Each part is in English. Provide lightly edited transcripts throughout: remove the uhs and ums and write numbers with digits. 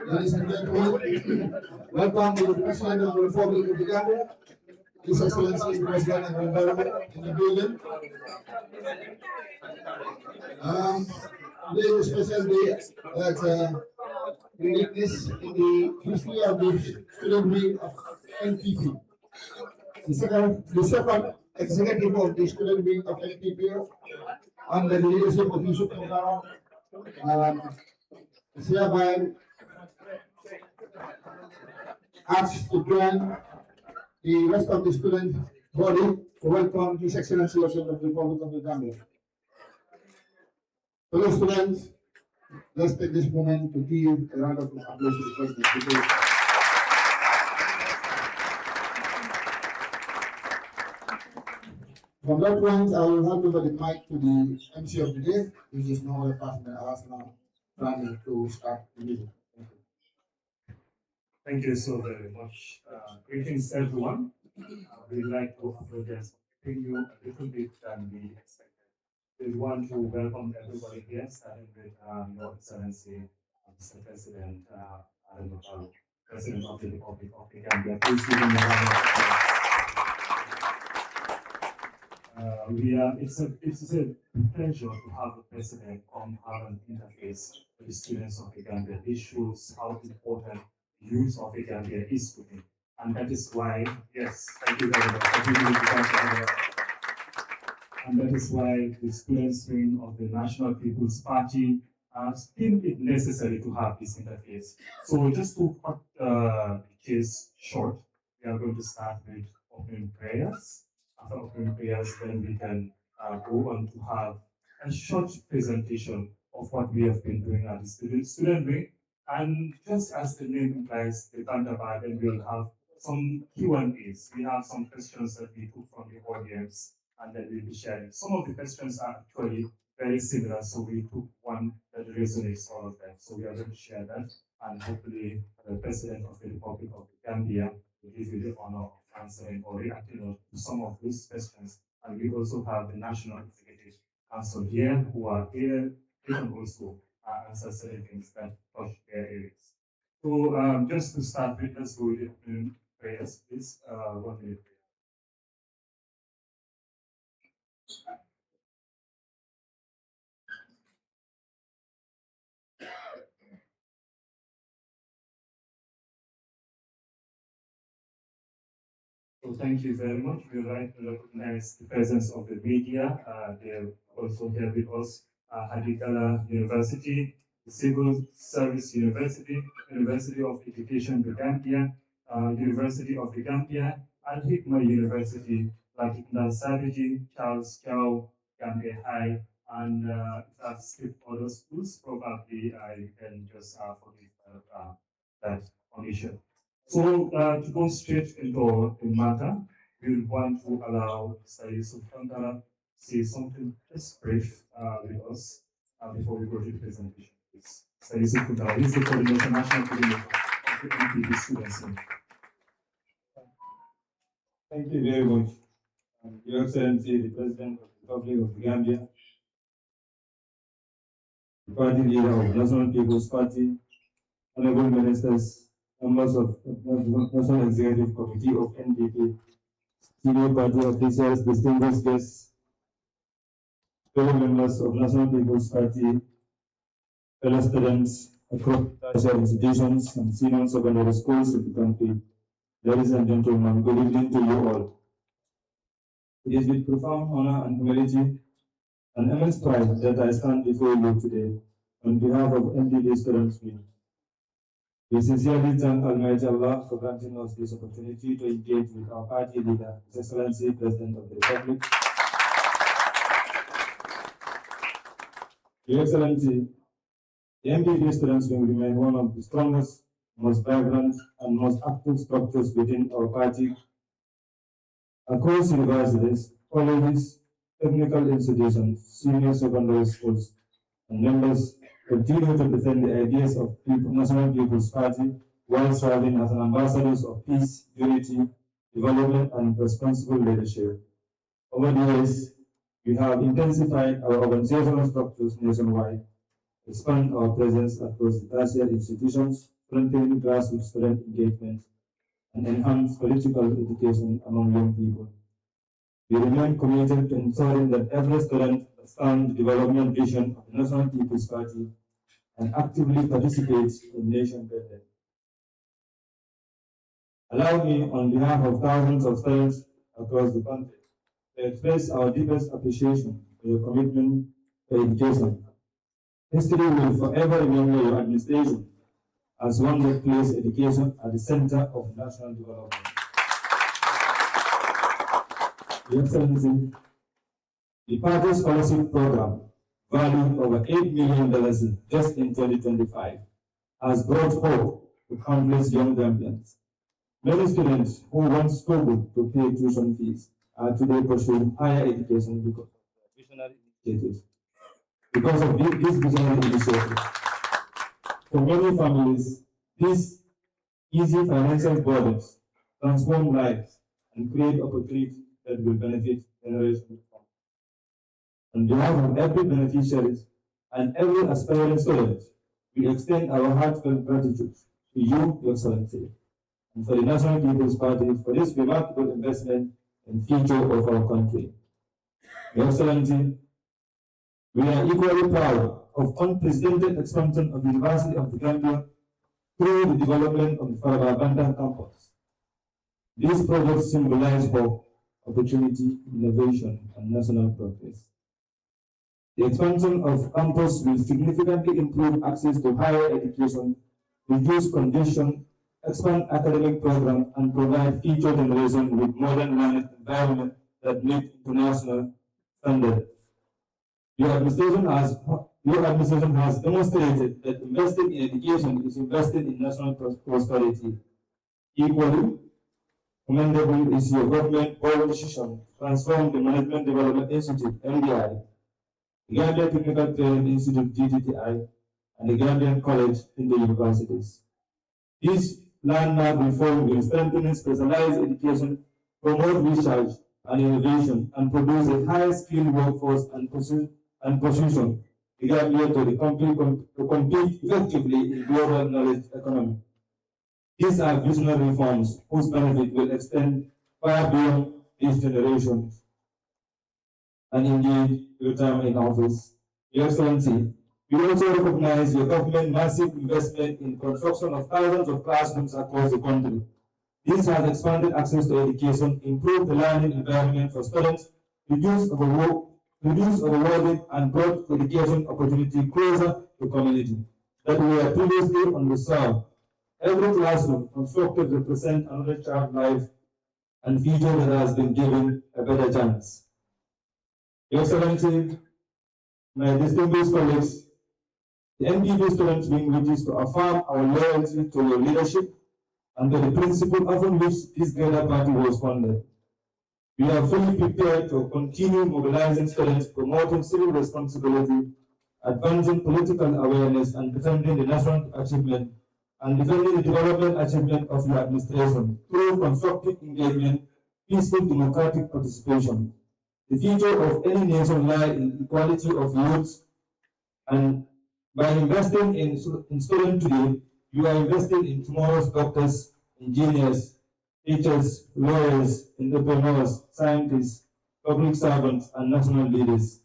Ladies and gentlemen, welcome to the President of the Republic of the Gambia, His Excellency President of Barrow in the building. Today is a special day that we witness in the history of the student wing of NPP. The second executive of the student wing of NPP under the leadership of Yusuf Barrow is hereby asked to join the rest of the student body to welcome His Excellency President of the Republic of the Gambia. Fellow students, let's take this moment to give a round of applause to the President. From that point, I will hand over the mic to the MC of the day, which is no other person than Arsenal, planning to start the meeting. Thank you so very much. Greetings, everyone. We'd like to apologize for you a little bit than we expected. We want to welcome everybody here, starting with Your Excellency, Mr. President, Barrow, President of the Republic of the Gambia. Please give him a round of applause. It's a pleasure to have the President come have an interface with the students of the Gambia. This shows how important use of the Gambia is to me. And that is why, yes, thank you very much. And that is why the students' wing of the National People's Party deemed it necessary to have this interface. So just to cut the case short, we are going to start with opening prayers. After opening prayers, then we can go on to have a short presentation of what we have been doing at the student wing. And just as the name implies, the Bantaba, then we'll have some Q&As. We have some questions that we took from the audience, and then we'll be sharing. Some of the questions are actually very similar, so we took one that resonates all of them. So we are going to share that, and hopefully the President of the Republic of the Gambia will give you the honor of answering or reacting to some of these questions. And we also have the National Executive Council here, who are here, they can also answer certain things that touch their areas. So just to start with, let's go with the prayers, please. 1 minute prayer. So thank you very much. We would like to recognize the presence of the media. They're also here with us, Hadigala University, the Civil Service University, University of Education, the Gambia, University of the Gambia, Al Hikma University, Latikna Saviji, Charles Chow, Gambia High, and if I've skipped other schools, probably I can just forgive that omission. So to go straight into the matter, we want to allow Mr. Yusuf Kantara to say something just brief with us before we go to the presentation. Mr. Yusuf Kantara is the coordinator, national coordinator of the NPP students. Thank you very much. Your Excellency, the President of the Republic of the Gambia, the party leader of the National People's Party, honorable ministers, members of the National Executive Committee of NPP, senior party officials, distinguished guests, fellow members of National People's Party, fellow students across tertiary institutions and senior secondary schools in the country. Ladies and gentlemen, good evening to you all. It is with profound honor and humility and immense pride that I stand before you today on behalf of NPP Students' Wing. We sincerely thank Almighty Allah for granting us this opportunity to engage with our party leader, His Excellency President of the Republic. Your Excellency, the NPP Students' Wing remain one of the strongest, most vibrant, and most active structures within our party. Across universities, colleges, technical institutions, senior secondary schools, and members continue to defend the ideas of National People's Party while serving as ambassadors of peace, unity, development, and responsible leadership. Over the years, we have intensified our organizational structures nationwide, expand our presence across the tertiary institutions, strengthen grassroots student engagement, and enhance political education among young people. We remain committed to ensuring that every student understands the development vision of the National People's Party and actively participates in nation building. Allow me, on behalf of thousands of students across the country, to express our deepest appreciation for your commitment to education. History will forever remember your administration as one that placed education at the center of national development. Your Excellency, the party's scholarship program, valued over $8 million just in 2025, has brought hope to countless young Gambians. Many students who once struggled to pay tuition fees are today pursuing higher education because of visionary initiatives. Because of this visionary initiative, for many families, these easy financial burdens transform lives and create opportunities that will benefit generations to come. On behalf of every beneficiary and every aspiring student, we extend our heartfelt gratitude to you, Your Excellency, and for the National People's Party for this remarkable investment in the future of our country. Your Excellency, we are equally proud of unprecedented expansion of the University of the Gambia through the development of the Bantaba campus. These projects symbolize hope, opportunity, innovation, and national progress. The expansion of campus will significantly improve access to higher education, reduce congestion, expand academic programs, and provide future generations with modern learning environment that meet international standards. Your administration has demonstrated that investing in education is investing in national prosperity. Equally commendable is your government bold decision to transform the Management Development Institute, MDI, the Gambian Technical Training Institute, GTTI, and the Gambian College in the universities. This landmark reform will strengthen specialized education, promote research and innovation, and produce a high-skilled workforce and position the Gambia to compete effectively in global knowledge economy. These are visionary reforms whose benefit will extend far beyond this generation. And indeed, your time in office. Your Excellency, we also recognize your government's massive investment in construction of thousands of classrooms across the country. This has expanded access to education, improved the learning environment for students, reduced overloading, and brought education opportunity closer to community that were previously underserved. Every classroom constructed represents another child's life and future that has been given a better chance. Your Excellency, my distinguished colleagues, the NPP Students' Wing wishes to affirm our loyalty to your leadership and to the principle upon which this greater party was founded. We are fully prepared to continue mobilizing students, promoting civil responsibility, advancing political awareness, and defending the national achievement and defending the development achievement of your administration through constructive engagement, peaceful democratic participation. The future of any nation lies in equality of youth, and by investing in students today, you are investing in tomorrow's doctors, engineers, teachers, lawyers, entrepreneurs, scientists, public servants, and national leaders.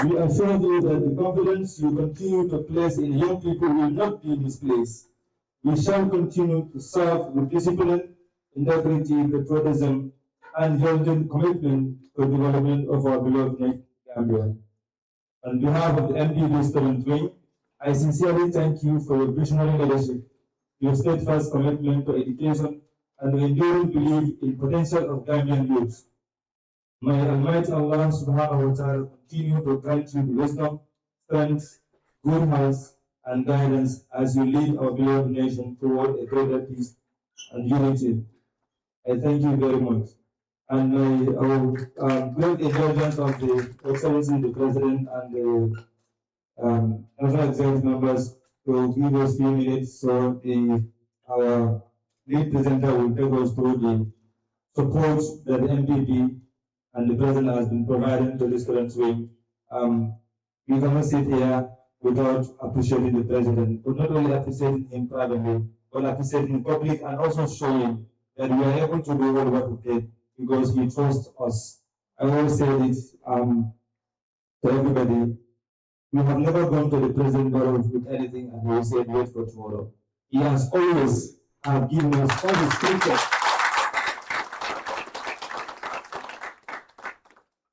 We assure you that the confidence you continue to place in young people will not be misplaced. We shall continue to serve with discipline, integrity, patriotism, and unwavering commitment to the development of our beloved nation, Gambia. On behalf of the MPB Student Wing, I sincerely thank you for your visionary leadership, your steadfast commitment to education, and your enduring belief in potential of Gambian youth. May Almighty Allah subhanahu wa ta'ala continue to grant you wisdom, strength, good health, and guidance as you lead our beloved nation toward a greater peace and unity. I thank you very much. And may our great indulgence of the Excellency, the President, and the national executive members to give us few minutes so our lead presenter will take us through the support that the MPP and the President has been providing to the students wing. We cannot sit here without appreciating the President, but not only appreciating him privately, but appreciating in public and also showing that we are able to do all what we did because he trusts us. I always say this to everybody. We have never gone to the President Barrow with anything and he said, wait for tomorrow. He has always given us all the scriptures.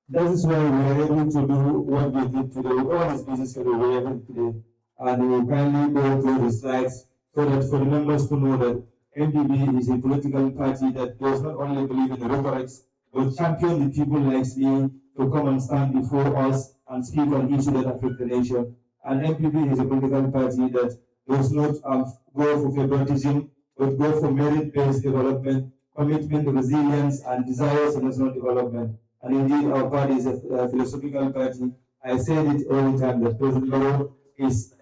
That is why we are able to do what we did today. All his business schedule we are able today. And we will kindly go through the slides so that for the members to know that NPB is a political party that does not only believe in the rhetorics, but champion the people like me to come and stand before us and speak on issues that affect the nation. And NPB is a political party that does not go for favoritism, but go for merit-based development, commitment, resilience, and desires for national development. And indeed, our party is a philosophical party. I said it all the time that President Barrow is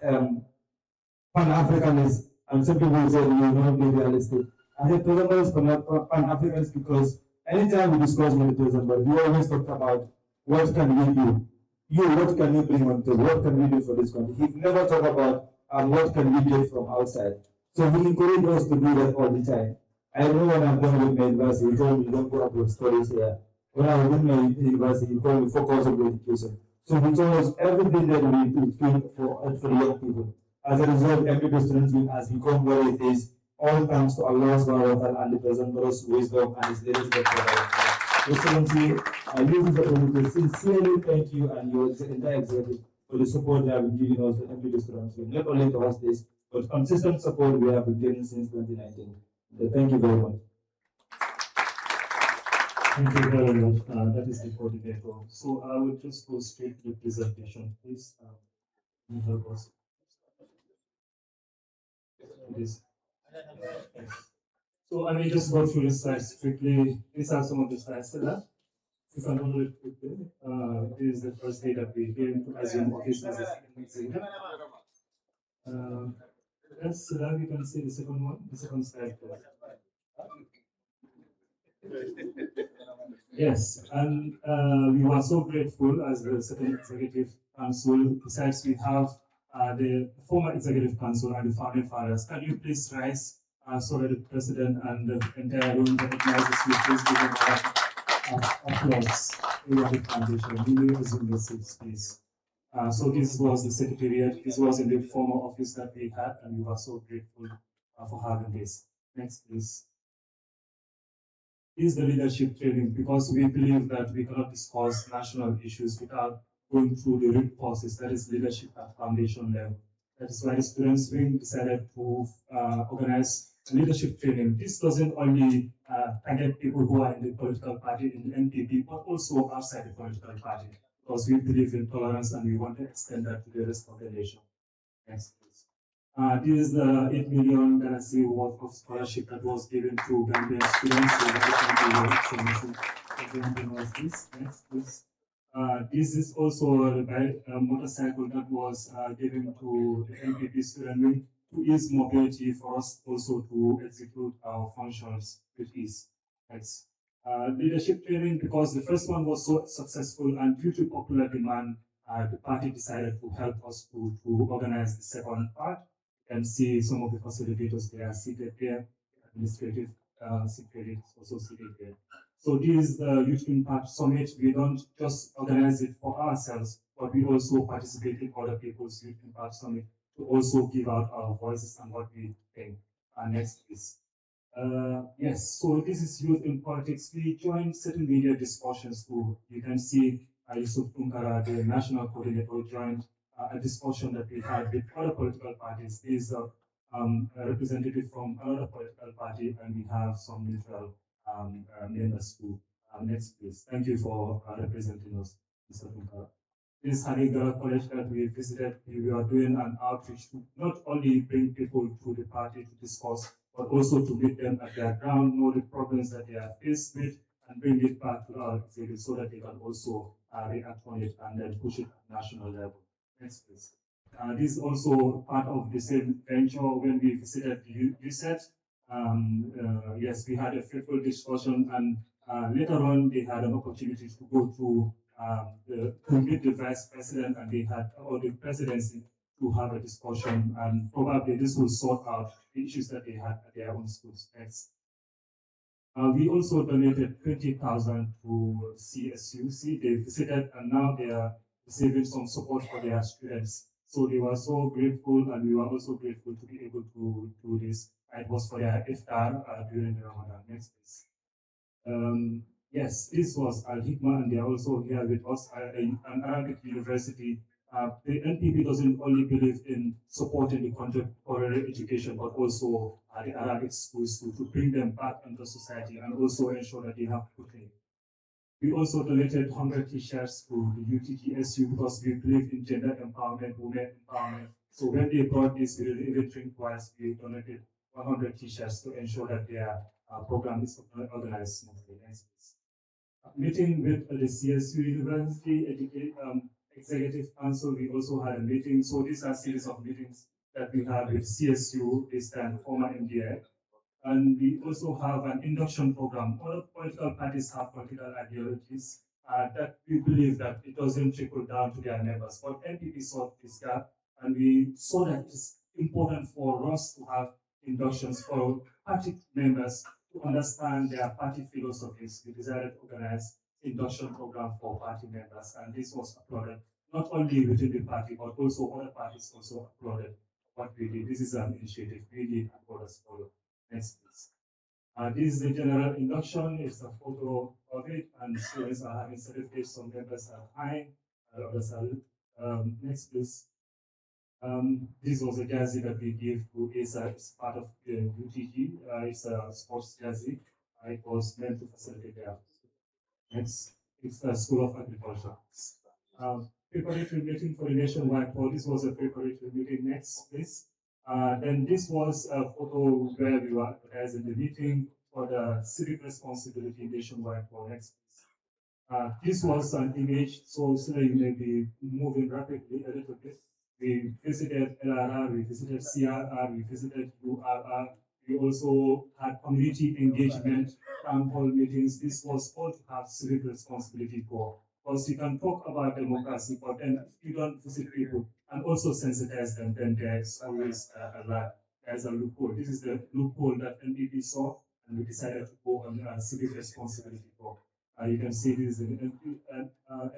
Pan-Africanist, and some people say we will not be realistic. I said President Barrow is Pan-Africanist because anytime we discuss with the President Barrow, we always talk about what can we do. What can you bring on the table? What can we do for this country? He never talk about what can we get from outside. So he encouraged us to do that all the time. I know when I'm done with my university, he told me don't go up with stories here. When I was in my university, he told me focus on education. So he told us everything that we do for the young people. As a result, every student has become what it is, all thanks to Allah subhanahu wa ta'ala and the President Barrow's wisdom and his leadership. Excellency, I use this opportunity to sincerely thank you and your entire executive for the support you have been giving us to every student. Not only to host this, but consistent support we have been getting since 2019. So thank you very much. Thank you very much. That is the coordinator. So I will just go straight to the presentation, please. Can you help us? Yes. So I may just go through the slides quickly. These are some of the slides that you can hold it quickly. This is the first day that we came to assume office as a executive. Yes, so now you can see the second one, the second slide. Yes, and we were so grateful as the second executive council. Besides, we have the former executive council and the founding fathers. Can you please rise so that the president and the entire room recognizes you? Please give them applause. We are the foundation. We will assume the seats, please. So this was the secretariat. This was in the former office that we had, and we were so grateful for having this. Next, please. Is the leadership training, because we believe that we cannot discuss national issues without going through the root causes, that is leadership at foundation level. That is why the students wing decided to organize leadership training. This doesn't only target people who are in the political party, in the NPP, but also outside the political party, because we believe in tolerance and we want to extend that to the rest of the nation. Next, please. This is the $8 million worth of scholarship that was given to Gambian students. Next, please. This is also a motorcycle that was given to the NPP student wing to ease mobility for us also to execute our functions with ease. Next. Leadership training, because the first one was so successful and due to popular demand, the party decided to help us to organize the second part. can see some of the facilitators, they are seated there, administrative secretary is also seated there. So this Youth Impact Summit, we don't just organize it for ourselves, but we also participate in other people's Youth Impact Summit to also give out our voices and what we think. Next, please. Yes, so this is Youth in Politics. We joined certain media discussions too. You can see Yusuf Tunkara, the national coordinator, joined a discussion that we had with other political parties. He's a representative from another political party, and we have some neutral members too. Next, please. Thank you for representing us, Mr. Tunkara. This Hanigara College that we visited, we are doing an outreach to not only bring people to the party to discuss, but also to meet them at their ground, know the problems that they are faced with, and bring it back to our executive so that they can also react on it and then push it at national level. Next, please. This is also part of the same venture when we visited the USET. Yes, we had a fruitful discussion, and later on, they had an opportunity to go to meet the vice president, and they had, or the presidency, to have a discussion, and probably this will sort out the issues that they had at their own schools. Next. We also donated 20,000 to CSUC. They visited, and now they are receiving some support for their students. So they were so grateful, and we were also grateful to be able to do this. It was for their iftar during the Ramadan. Next, please. Yes, this was Al Hikmah, and they are also here with us in an Arabic university. The NPP doesn't only believe in supporting the contemporary education, but also the Arabic schools to bring them back into society and also ensure that they have footing. We also donated 100 t-shirts to the UTGSU because we believe in gender empowerment, women empowerment. So when they brought this, we didn't even think twice. We donated 100 t-shirts to ensure that their program is organized smoothly. Meeting with the CSU University Executive Council, we also had a meeting. So these are a series of meetings that we had with CSU, this time former MDA. And we also have an induction program. All political parties have political ideologies that we believe that it doesn't trickle down to their members. But NPP saw this gap, and we saw that it's important for us to have inductions for party members to understand their party philosophies. We decided to organize induction program for party members, and this was applauded not only within the party, but also other parties also applauded what we did. This is an initiative we did and others follow. Next, please. This is the general induction. It's a photo of it, and students are having certificates. Some members are high, others are. Next, please. This was a jersey that we gave to ASA. It's part of the UTG. It's a sports jersey. It was meant to facilitate their. Next, it's the School of Agriculture. Preparatory meeting for the nationwide poll. This was a preparatory meeting. Next, please. Then this was a photo where we were advertising the meeting for the civic responsibility nationwide poll. Next, please. This was an image, so you may be moving rapidly a little bit. We visited LRR, we visited CRR, we visited URR. We also had community engagement, town hall meetings. This was all to have civic responsibility for. Because you can talk about democracy, but then if you don't visit people and also sensitize them, then there's always there's a loophole. This is the loophole that NPP saw, and we decided to go on civic responsibility for. You can see this in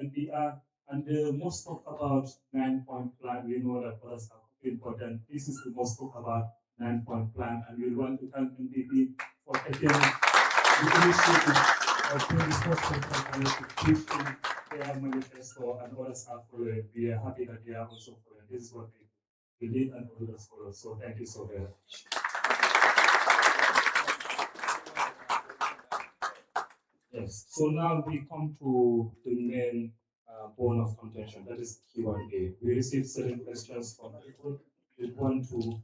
NPR. And the most talk about 9-point plan, we know that others are important. This is the most talk about 9-point plan, and we want to thank NPP for taking the initiative of doing this most important to push in their manifesto, and others are following. We are happy that they are also following. This is what we did, and others follow. So thank you so very much. Yes, so now we come to the main bone of contention, that is Q&A. We received certain questions from people. We want to.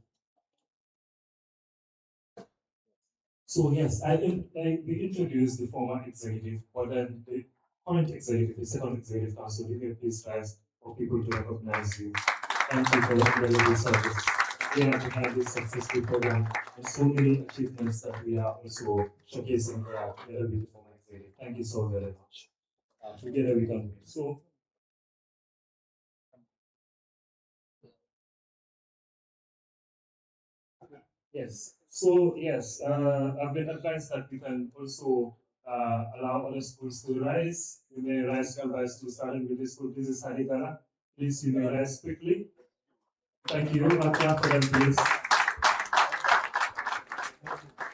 So yes, we introduced the former executive, but then the current executive, the second executive council, we may please rise for people to recognize you. Thank you for your incredible service. We are behind this successful program and so many achievements that we are also showcasing here together with the former executive. Thank you so very much. Together we can. So Yes. So yes, I've been advised that we can also allow other schools to rise. We may rise school by school, starting with this school. This is Hadigara. Please, you may rise quickly. Thank you. A clap for them, please.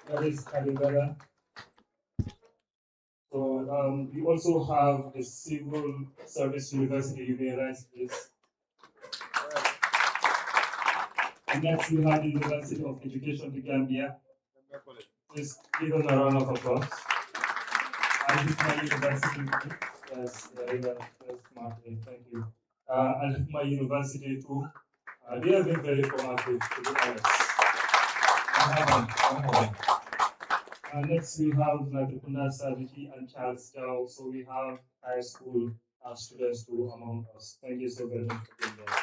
That is Hadigara. So we also have the Civil Service University. You may rise, please. And next we have the University of Education, the Gambia. Please give them a round of applause. Al-Hikma University, yes, very well, yes, Martin, thank you. Al-Hikma University too, they have been very proactive, to be honest. Next we have Natikunda Saviti and Charles Dow, so we have high school students too among us. Thank you so very much for being there.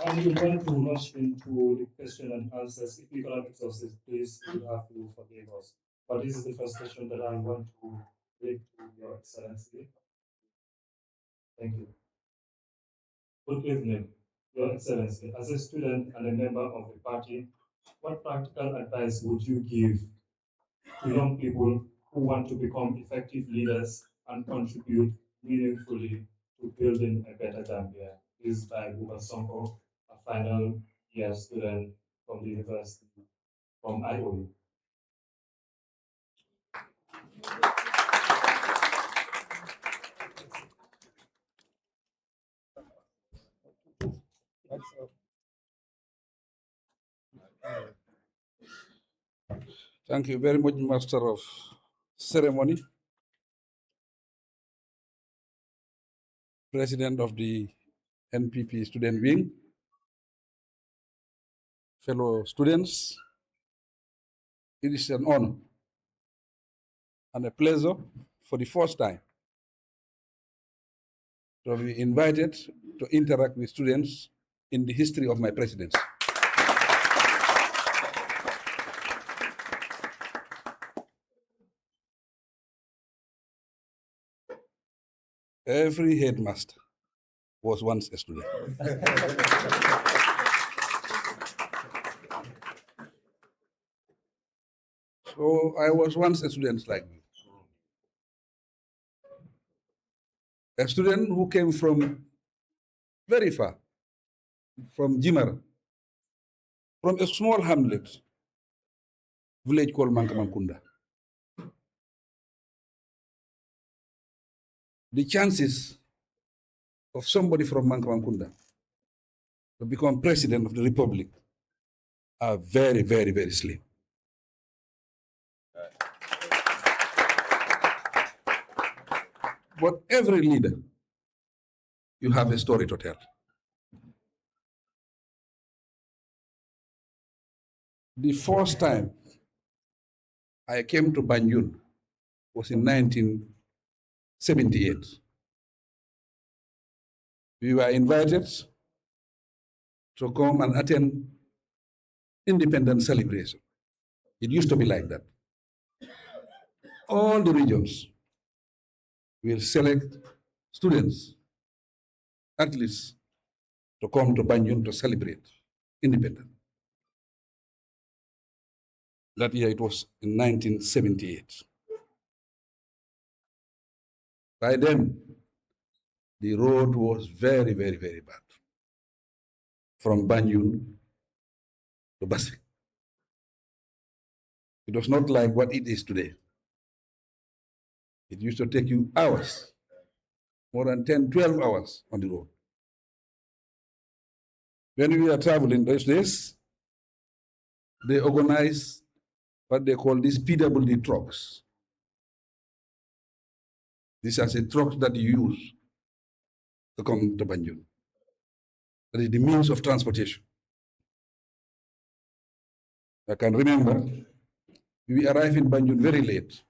And we want to rush into the question and answers. If we cannot exhaust it, please, you have to forgive us. But this is the first question that I want to bring to Your Excellency. Thank you. Good evening, Your Excellency. As a student and a member of the party, what practical advice would you give to young people who want to become effective leaders and contribute meaningfully to building a better Gambia? This is by Buba Sonko, a final year student from the university, from IOU. Thank you very much, Master of Ceremony, President of the NPP Student Wing, fellow students. It is an honor and a pleasure for the first time to be invited to interact with students in the history of my presidency. Every headmaster was once a student. So I was once a student like you. A student who came from very far, from Jimara, from a small hamlet, village called Mankamamkunda. The chances of somebody from Mankamamkunda to become president of the republic are very, very, very slim. But every leader, you have a story to tell. The first time I came to Banjul was in 1978. We were invited to come and attend independence celebration. It used to be like that. All the regions will select students, athletes, to come to Banjul to celebrate independence. That year it was in 1978. By then, the road was very, very, very bad from Banjul to Basri. It was not like what it is today. It used to take you hours, more than 10, 12 hours on the road. When we are traveling those days, they organize what they call these PWD trucks. These are the trucks that you use to come to Banjul. That is the means of transportation. I can remember we arrived in Banjul very late,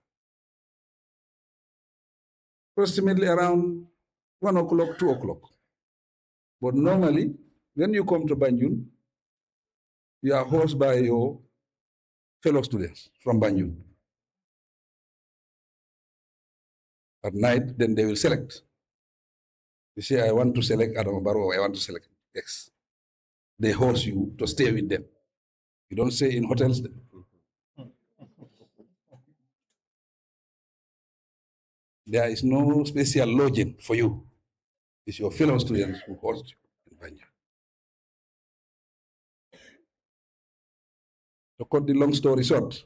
approximately around 1 o'clock, 2 o'clock. But normally, when you come to Banjul, you are hosted by your fellow students from Banjul. At night, then they will select. You say, I want to select Adam Barrow, I want to select X. They host you to stay with them. You don't stay in hotels. There is no special lodging for you. It's your fellow students who host you in Banjul. To cut the long story short,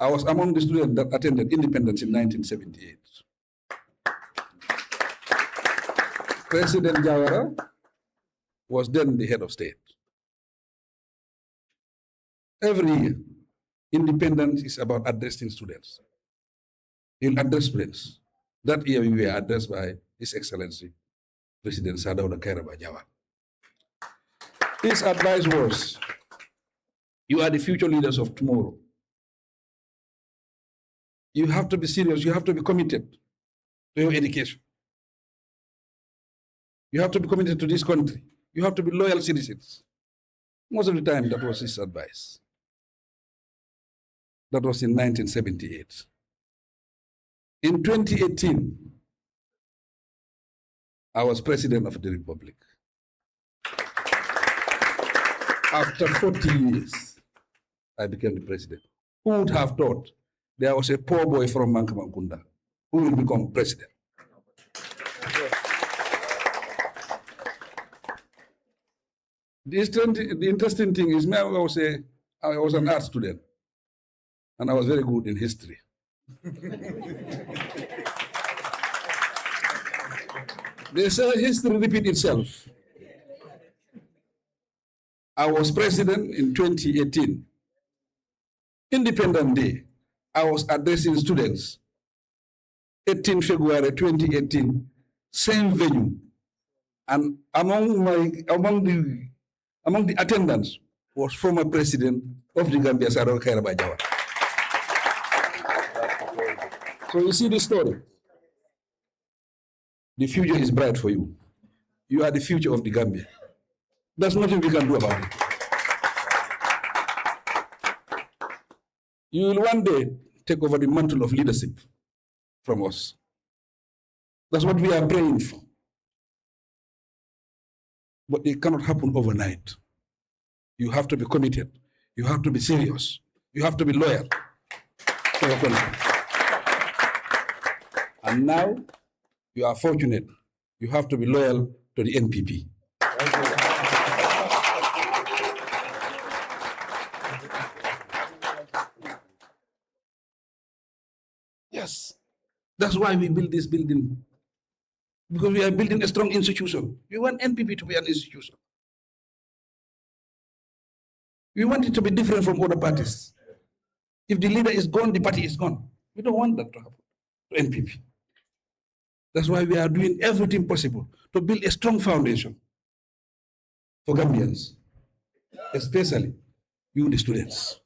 I was among the students that attended independence in 1978. President Jawara was then the head of state. Every year, independence is about addressing students. He'll address students. That year, we were addressed by His Excellency, President Sadauda Kairaba Jawara. His advice was, you are the future leaders of tomorrow. You have to be serious. You have to be committed to your education. You have to be committed to this country. You have to be loyal citizens. Most of the time, that was his advice. That was in 1978. In 2018, I was president of the Republic. After 40 years, I became the president. Who would have thought there was a poor boy from Mankamakunda who will become president? The interesting thing is, I was an art student, and I was very good in history. They say history repeats itself. I was president in 2018. Independence Day, I was addressing students. 18 February 2018, same venue. And among the attendants was former president of the Gambia, Sadauda Kairaba Jawara. So you see this story. The future is bright for you. You are the future of the Gambia. There's nothing we can do about it. You will one day take over the mantle of leadership from us. That's what we are praying for. But it cannot happen overnight. You have to be committed. You have to be serious. You have to be loyal to your country. And now, you are fortunate. You have to be loyal to the NPP. Yes. That's why we build this building. Because we are building a strong institution. We want NPP to be an institution. We want it to be different from other parties. If the leader is gone, the party is gone. We don't want that to happen to NPP. That's why we are doing everything possible to build a strong foundation for Gambians, especially you, the students.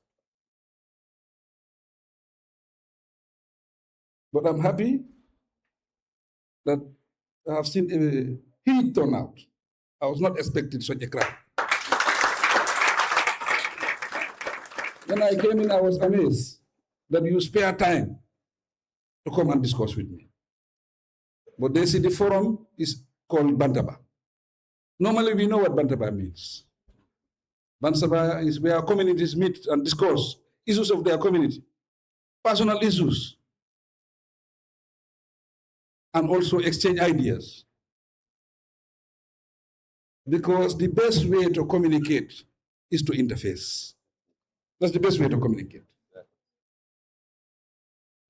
But I'm happy that I have seen a huge turnout. I was not expecting such a crowd. When I came in, I was amazed that you spare time to come and discuss with me. But they say the forum is called Bantaba. Normally, we know what Bantaba means. Bantaba is where communities meet and discuss issues of their community, personal issues, and also exchange ideas. Because the best way to communicate is to interface. That's the best way to communicate.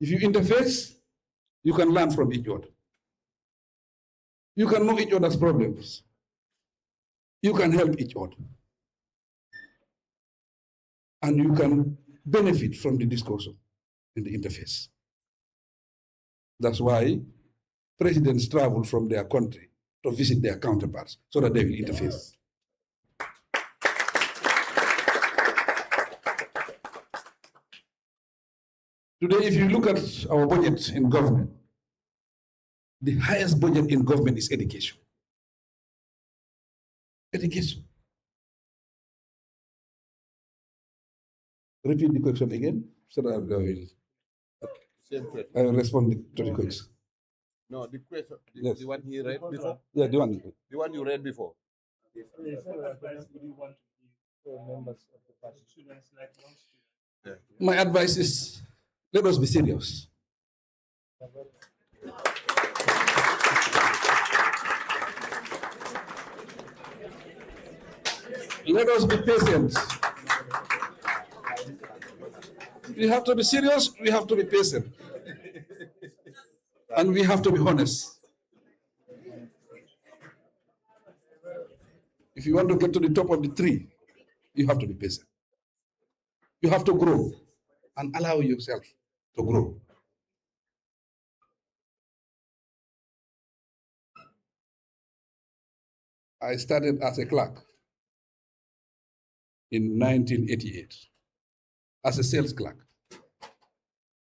If you interface, you can learn from each other. You can know each other's problems. You can help each other. And you can benefit from the discussion in the interface. That's why presidents travel from their country to visit their counterparts so that they will interface. Today, if you look at our budget in government, the highest budget in government is education. Education. Repeat the question again, so that I will respond to the question. No, the question, Yes. the one he read before? Yeah, the one. The one you read before? My advice is, let us be serious. Let us be patient. We have to be serious, we have to be patient. And we have to be honest. If you want to get to the top of the tree, you have to be patient. You have to grow and allow yourself to grow. I started as a clerk in 1988 as a sales clerk.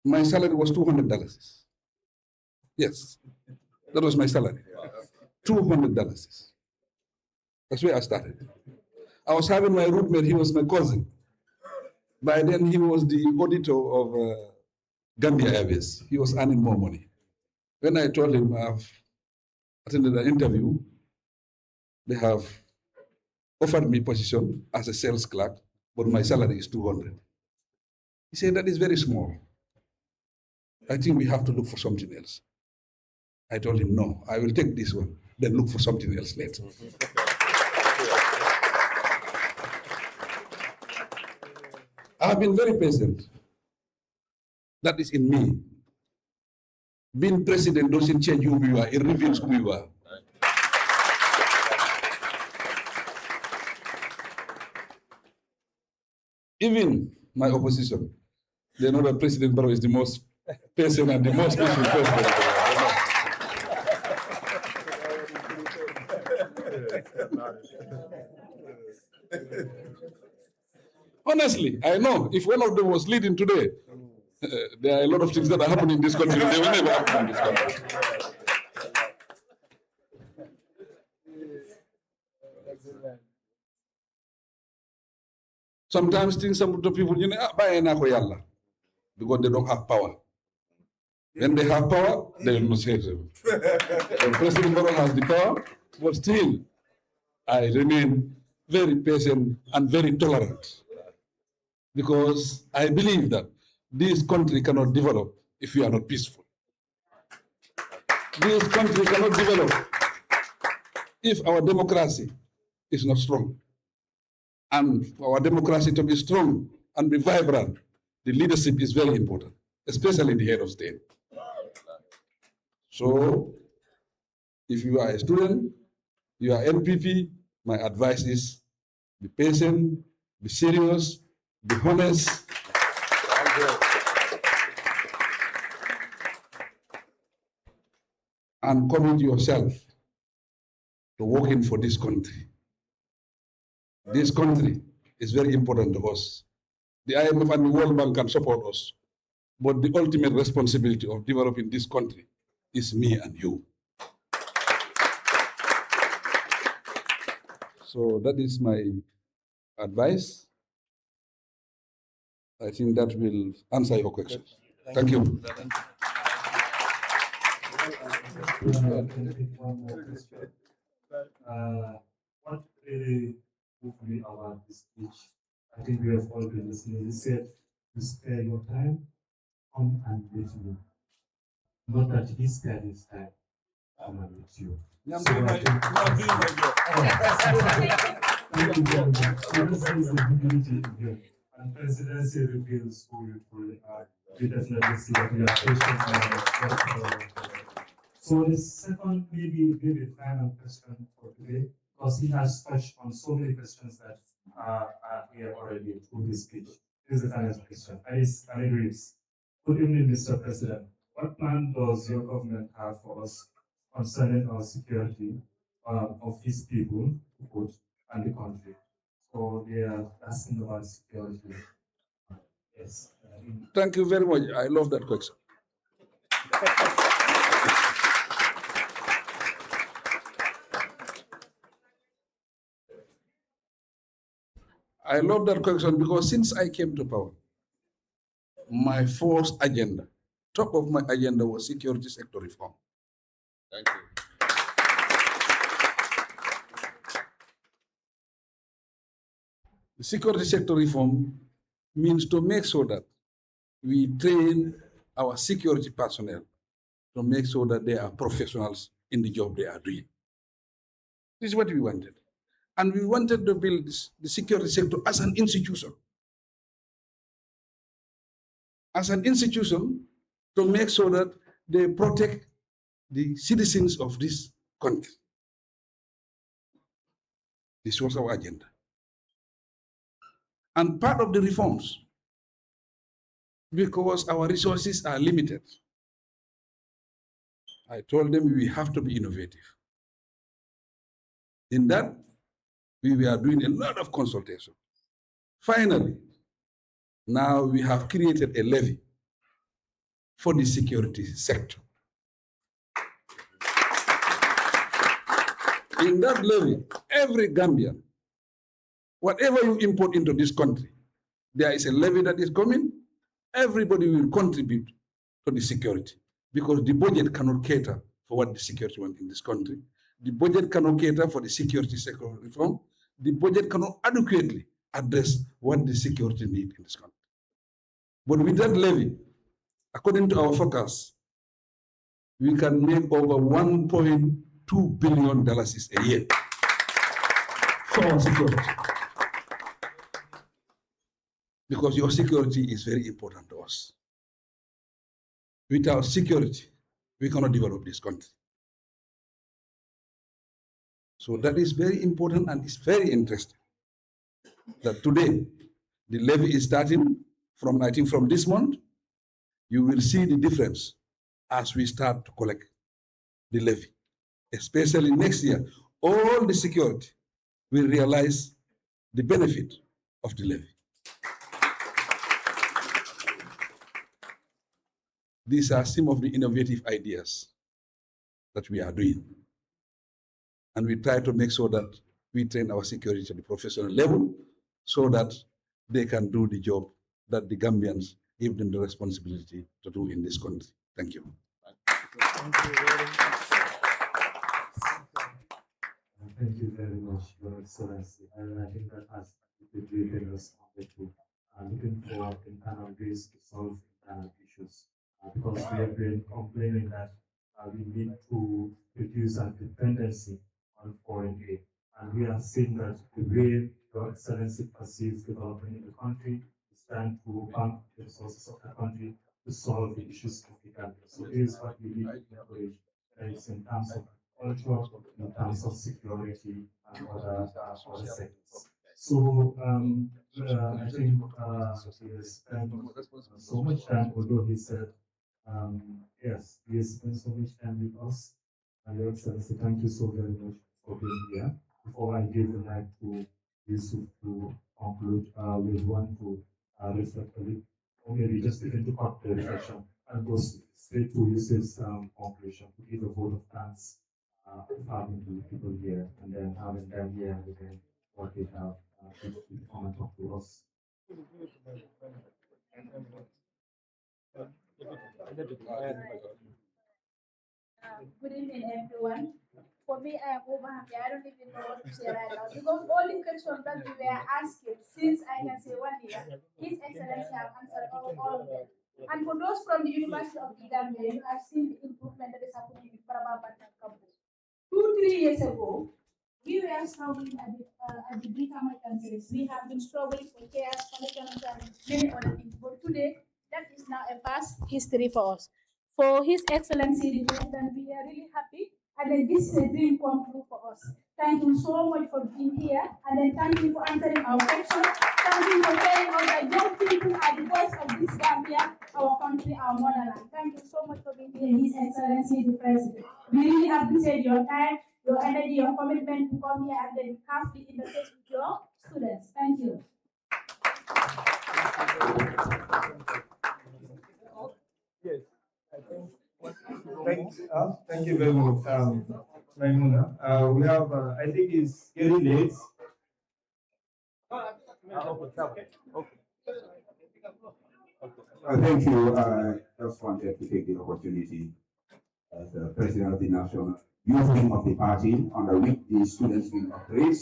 My salary was $200. Yes, that was my salary. $200. That's where I started. I was having my roommate, he was my cousin. By then, he was the auditor of Gambia Airways. He was earning more money. When I told him I've attended an interview, they have offered me position as a sales clerk, but my salary is 200. He said, that is very small. I think we have to look for something else. I told him, no, I will take this one, then look for something else later. I have been very patient. That is in me. Being president doesn't change who we are, it reveals who we are. Even my opposition, they know that President Barrow is the most patient and the most peaceful president. Honestly, I know if one of them was leading today, there are a lot of things that are happening in this country. They will never happen in this country. Sometimes things, some of the people, because they don't have power. When they have power, they will not say so. President Barrow has the power, but still, I remain very patient and very tolerant. Because I believe that this country cannot develop if we are not peaceful. This country cannot develop if our democracy is not strong. And for our democracy to be strong and be vibrant, the leadership is very important, especially the head of state. So, if you are a student, you are NPP, my advice is be patient, be serious, be honest. And commit yourself to working for this country. This country is very important to us. The IMF and the World Bank can support us, but the ultimate responsibility of developing this country is me and you. So that is my advice. I think that will answer your question. Thank you. What really moved me about this speech, I think we have all been listening. He said, to spare your time, come and meet me. Not that he spared his time, come and meet you. So I think, thank you very much. So this is the dignity here. And presidency reveals who you truly are. We definitely see that we are patient and so the second, maybe final question for today, because he has touched on so many questions that are here already through this speech. This is the final question. And it reads, good evening, Mr. President. What plan does your government have for us concerning our security of his people, and the country? So they are asking about security. Yes. Thank you very much. I love that question. I love that question because since I came to power, my first agenda, top of my agenda was security sector reform. Thank you. The security sector reform means to make sure that we train our security personnel to make sure that they are professionals in the job they are doing. This is what we wanted. And we wanted to build the security sector as an institution. As an institution to make sure that they protect the citizens of this country. This was our agenda. And part of the reforms, because our resources are limited, I told them we have to be innovative. In that, we were doing a lot of consultation. Finally, now we have created a levy for the security sector. In that levy, every Gambian, whatever you import into this country, there is a levy that is coming. Everybody will contribute to the security because the budget cannot cater for what the security wants in this country. The budget cannot cater for the security sector reform. The budget cannot adequately address what the security needs in this country. But with that levy, according to our forecast, we can make over $1.2 billion a year for our security. Because your security is very important to us. Without security, we cannot develop this country. So that is very important and it's very interesting that today the levy is starting from, I think, from this month. You will see the difference as we start to collect the levy, especially next year. All the security will realize the benefit of the levy. These are some of the innovative ideas that we are doing. And we try to make sure that we train our security at the professional level so that they can do the job that the Gambians give them the responsibility to do in this country. Thank you. Thank you very much, Your Excellency. And I think that as the leaders of the group are looking for internal ways to solve internal issues. Because we have been complaining that we need to reduce our dependency on foreign aid. And we have seen that the way Your Excellency perceives development in the country is trying to bank the resources of the country to solve the issues of the country. So here's what we need to encourage. That is in terms of culture, in terms of security, and other sectors. So I think he has spent so much time, although he said, yes, he has spent so much time with us. Your Excellency, thank you so very much for being here. Before I give the mic to Yusuf to conclude, we want to reflect a little, or maybe just begin to cut the reflection and go straight to Yusuf's conclusion, to give a vote of thanks of having the people here, and then having them here and then what they have to come and talk to us. Good evening, everyone. For me, I am over happy. I don't even know what to say right now because all the questions that we were asking since I can say 1 year, His Excellency have answered all of them. And for those from the University of the Gambia, you have seen the improvement that is happening in Bantaba campus. 2-3 years ago, we were struggling at the Greek American series. We have been struggling for chaos, connections, and many other things. But today, that is now a past history for us. For His Excellency, the President, we are really happy. And then this is a dream come true for us. Thank you so much for being here. And then thank you for answering our questions. Thank you for telling us that young people are the voice of this Gambia, our country, our motherland. Thank you so much for being here, His Excellency, the President. We really appreciate your time, your energy, your commitment to come here and then have the interface with your students. Thank you. Yes, I think. Thank you very much, Maimuna. We have, I think it's getting late. Thank you. I just wanted to take the opportunity as the president of the national youth wing of the party, under which the students will operate,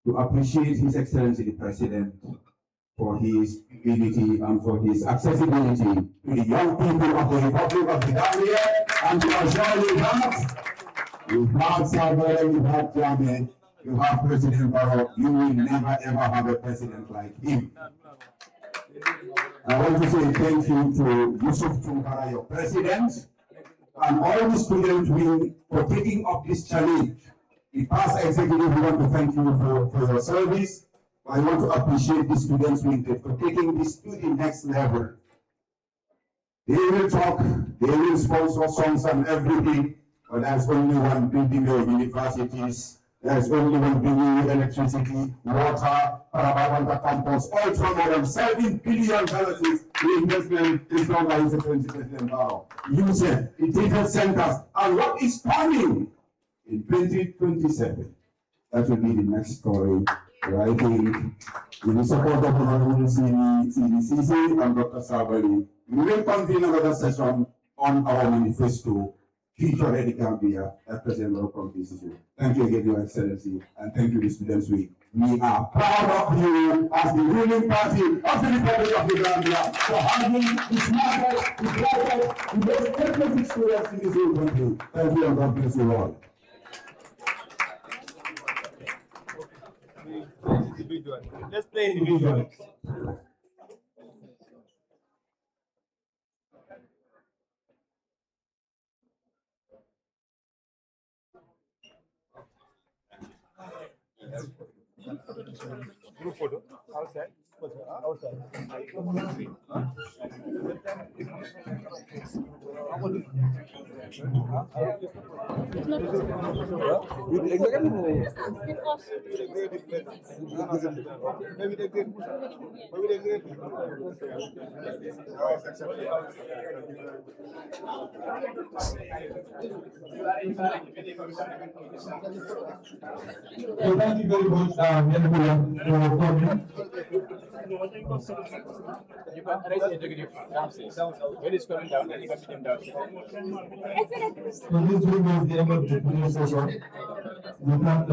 to appreciate His Excellency the President for his humility and for his accessibility to the young people of the Republic of the Gambia, and to assure you that you have Salvador, you have Jammeh, you have President Barrow, you will never ever have a president like him. I want to say thank you to Yusuf Tunkara, your president, and all the student wing for taking up this challenge. The past executive, we want to thank you for your service. I want to appreciate the students wing for taking this to the next level. They will talk, they will sponsor songs and everything, but there's only one building your universities. There's only one building electricity, water, Parabawanta campus, also more than $7 billion in investment is done by His Excellency President Barrow. Use it, in different centers, and what is coming in 2027? That will be the next story. I think with the support of Honorable CDCC and Dr. Sabali, we will convene another session on our manifesto, Future Ready Gambia, that President Barrow promises you. Thank you again, Your Excellency, and thank you, the Students' Week. We are proud of you as the ruling party of the Republic of the Gambia for having the smartest, the brightest, the most technical students in this whole country. Thank you, and God bless you all. Let's play individual. Group photo outside. Outside. Thank you very much, everyone, for coming. You can raise the executive downstairs. When it's coming down, then you can put him downstairs. So this brings us the end of the session. We thank